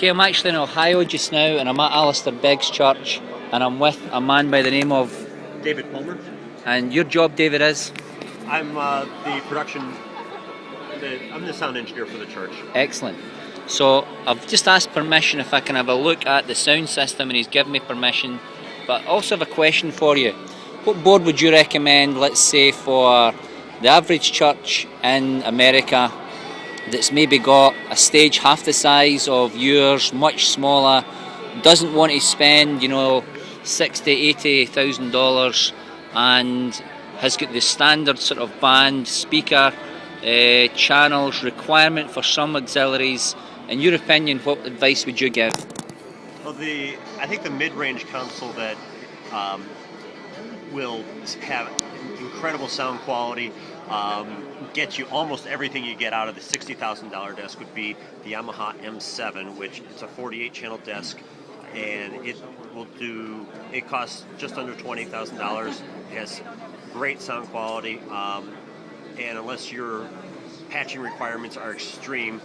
Okay, I'm actually in Ohio just now, and I'm at Alistair Begg's church, and I'm with a man by the name of David Pullmer. And your job, David, is? I'm I'm the sound engineer for the church. Excellent. So I've just asked permission if I can have a look at the sound system, and he's given me permission. But I also have a question for you. What board would you recommend, let's say, for the average church in America that's maybe got a stage half the size of yours, much smaller, doesn't want to spend, $60,000, $80,000, and has got the standard sort of band, speaker, channels, requirement for some auxiliaries? In your opinion, what advice would you give? Well, I think the mid-range console that will have incredible sound quality, get you almost everything you get out of the $60,000 desk would be the Yamaha M7, which is a 48-channel desk, and it costs just under $20,000. It has great sound quality, and unless your patching requirements are extreme,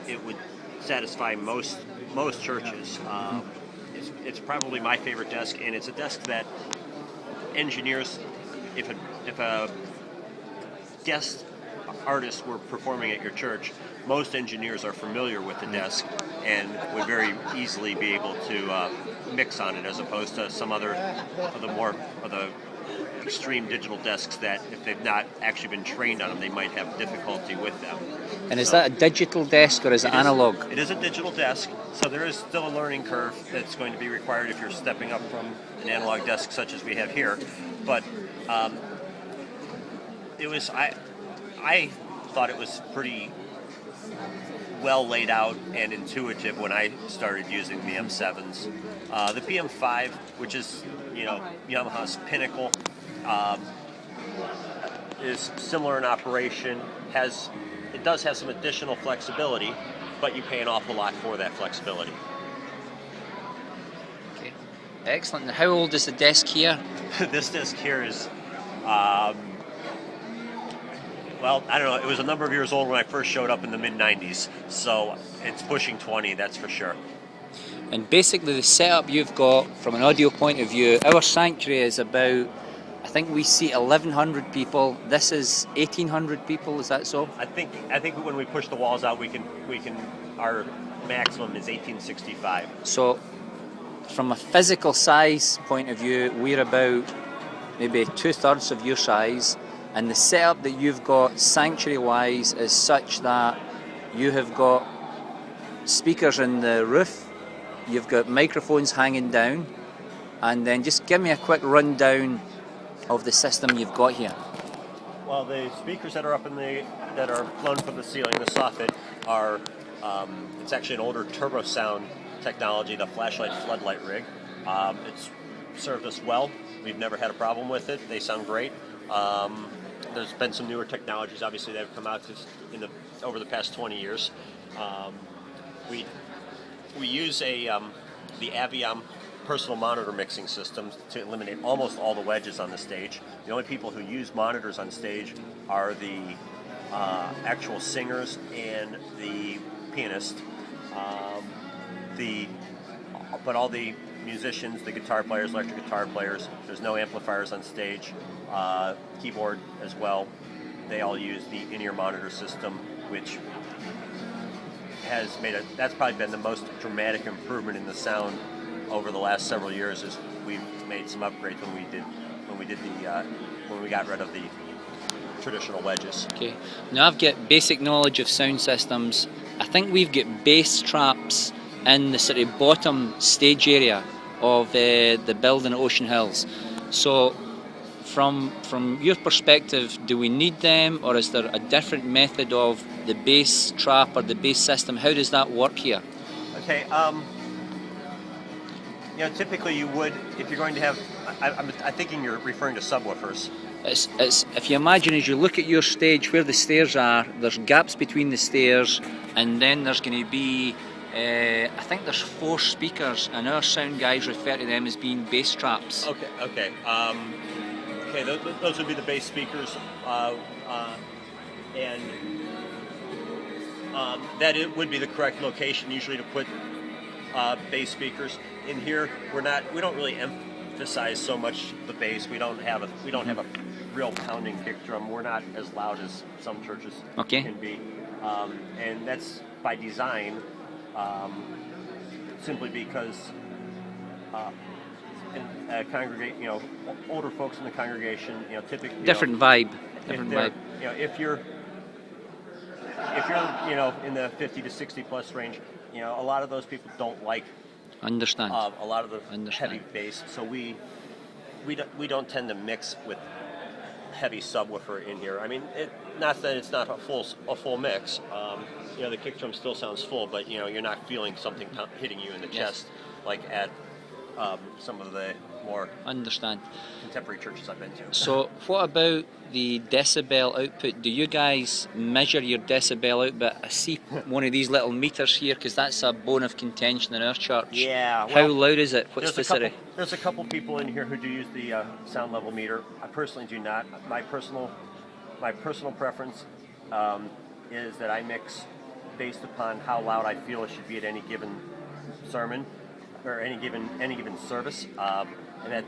it would satisfy most churches. It's probably my favorite desk, and it's a desk that engineers, if a guest artist were performing at your church, most engineers are familiar with the desk and would very easily be able to mix on it, as opposed to some other of the extreme digital desks that, if they've not actually been trained on them, they might have difficulty with them. And is that a digital desk or is it analog? It is a digital desk, so there is still a learning curve that's going to be required if you're stepping up from an analog desk such as we have here. But I thought it was pretty well laid out and intuitive when I started using the M7s. The PM5, which is Yamaha's pinnacle, is similar in operation. It does have some additional flexibility, but you pay an awful lot for that flexibility. Okay, excellent. And how old is the desk here? This desk here is, I don't know. It was a number of years old when I first showed up in the mid-90s, so it's pushing 20, that's for sure. And basically the setup you've got from an audio point of view, our sanctuary is about, I think we seat 1,100 people. This is 1,800 people, is that so? I think when we push the walls out, we can our maximum is 1,865. So from a physical size point of view, we're about maybe 2/3 of your size. And the setup that you've got sanctuary-wise is such that you have got speakers in the roof, you've got microphones hanging down, and then just give me a quick rundown of the system you've got here. Well, the speakers that are that are flown from the ceiling, the soffit, are it's actually an older turbo sound technology, the flashlight floodlight rig. It's served us well. We've never had a problem with it. They sound great. There's been some newer technologies, obviously, that have come out over the past 20 years. We use the Aviom personal monitor mixing system to eliminate almost all the wedges on the stage. The only people who use monitors on stage are the actual singers and the pianist. But all the musicians, the guitar players, electric guitar players, there's no amplifiers on stage. Keyboard as well. They all use the in-ear monitor system, which has that's probably been the most dramatic improvement in the sound over the last several years. As we've made some upgrades when we got rid of the traditional wedges. Okay. Now I've got basic knowledge of sound systems. I think we've got bass traps in the sort of bottom stage area of the building at Ocean Hills. So from your perspective, do we need them, or is there a different method of the bass trap or the bass system? How does that work here? Okay, typically you would, if you're going to have, I'm thinking you're referring to subwoofers. It's if you imagine, as you look at your stage where the stairs are, there's gaps between the stairs, and then there's going to be I think there's 4 speakers, and our sound guys refer to them as being bass traps. Okay. Those would be the bass speakers, and that it would be the correct location usually to put bass speakers. In here, we don't really emphasize so much the bass. We don't have a real pounding kick drum. We're not as loud as some churches can be, and that's by design, simply because older folks in the congregation, typically different vibe. If you're in the 50 to 60 plus range, a lot of those people don't like a lot of the heavy bass. So we don't tend to mix with heavy subwoofer in here. I mean, not that it's not a full mix. The kick drum still sounds full, but you're not feeling something hitting you in the chest like at some of the more contemporary churches I've been to. So what about the decibel output? Do you guys measure your decibel output? I see one of these little meters here, because that's a bone of contention in our church. Yeah. Well, how loud is it? What's the city? There's a couple people in here who do use the sound level meter. I personally do not. My personal preference is that I mix based upon how loud I feel it should be at any given sermon or any given service, and that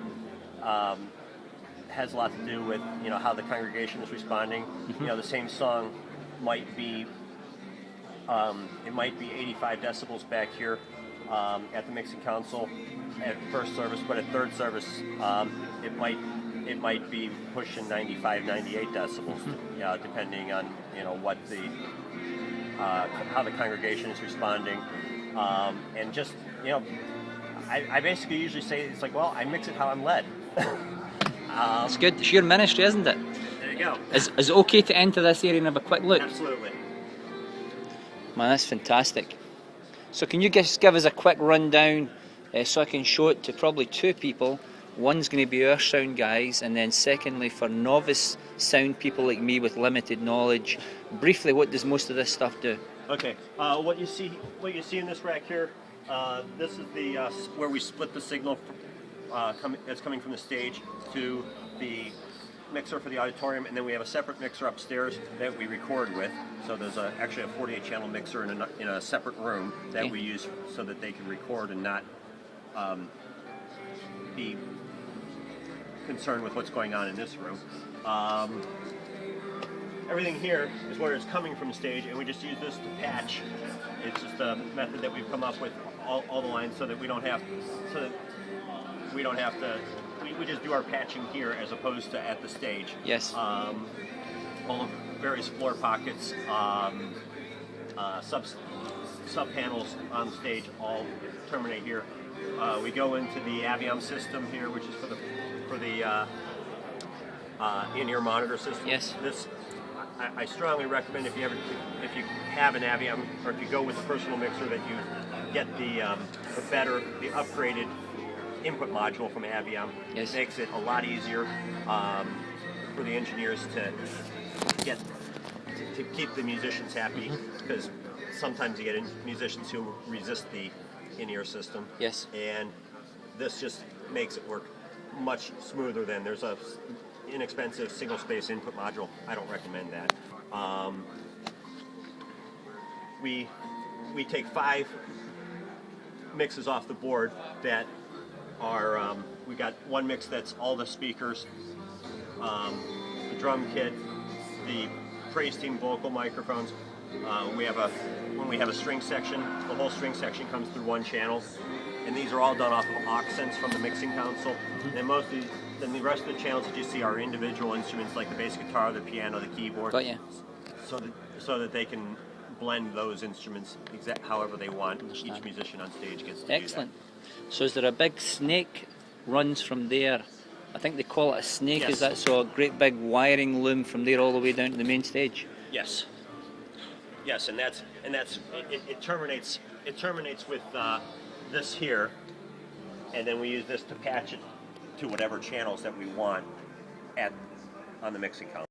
has a lot to do with how the congregation is responding. The same song might be 85 decibels back here at the mixing console at first service, but at third service it might be pushing 95, 98 decibels, depending on what how the congregation is responding, and just I basically usually say it's like, well, I mix it how I'm led. It's good. It's your ministry, isn't it? There you go. Is it okay to enter this area and have a quick look? Absolutely. Man, that's fantastic. So can you just give us a quick rundown so I can show it to probably two people? One's going to be our sound guys, and then secondly, for novice sound people like me with limited knowledge, briefly, what does most of this stuff do? Okay. What you see in this rack here, this is the where we split the signal that's coming from the stage to the mixer for the auditorium, and then we have a separate mixer upstairs that we record with. So there's actually a 48 channel mixer in a separate room that we use so that they can record and not be concerned with what's going on in this room. Everything here is where it's coming from the stage, and we just use this to patch. It's just a method that we've come up with all the lines so that we don't have to. We just do our patching here as opposed to at the stage. Yes. All the various floor pockets, sub panels on stage all terminate here. We go into the Aviom system here, which is for the in-ear monitor system. Yes. This I strongly recommend if you have an Aviom, or if you go with a personal mixer, that you get the upgraded input module from Aviom. Yes. It makes it a lot easier for the engineers to keep the musicians happy, because sometimes you get musicians who resist the in-ear system. Yes. And this just makes it work much smoother than there's a inexpensive single space input module. I don't recommend that. We take 5 mixes off the board that are we got one mix that's all the speakers, the drum kit, the praise team vocal microphones. When we have a string section, the whole string section comes through one channel, and these are all done off of aux from the mixing console. And then the rest of the channels that you see are individual instruments like the bass guitar, the piano, the keyboard. Got you. So that they can blend those instruments however they want. Each musician on stage gets to do that. Excellent. So is there a big snake runs from there? I think they call it a snake. Yes. Is that so? A great big wiring loom from there all the way down to the main stage. Yes. Yes, and it terminates with this here, and then we use this to patch it to whatever channels that we want on the mixing console.